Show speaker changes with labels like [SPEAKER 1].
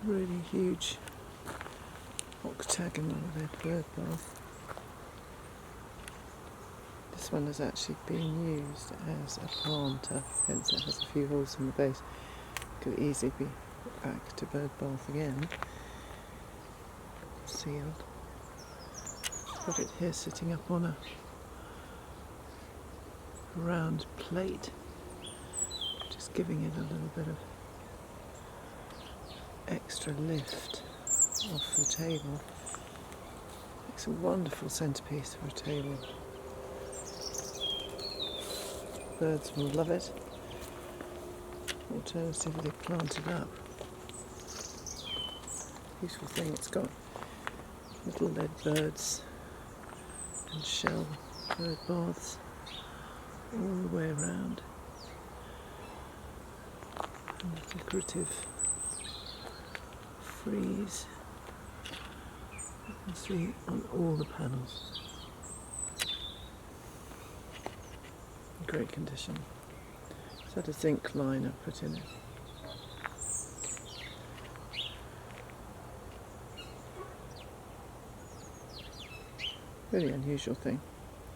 [SPEAKER 1] Really huge octagonal led bird bath. This one has actually been used as a planter, hence it has a few holes in the base. Could easily be put back to bird bath again. Sealed. Got it here sitting up on a round plate, just giving it a little bit of extra lift off the table. It's a wonderful centerpiece for a table. Birds will love it. Alternatively, plant it up. Beautiful thing. It's got little lead birds and shell bird baths all the way around. And a decorative frieze you can see on all the panels. In great condition. It's had a zinc liner put in it. Really unusual thing.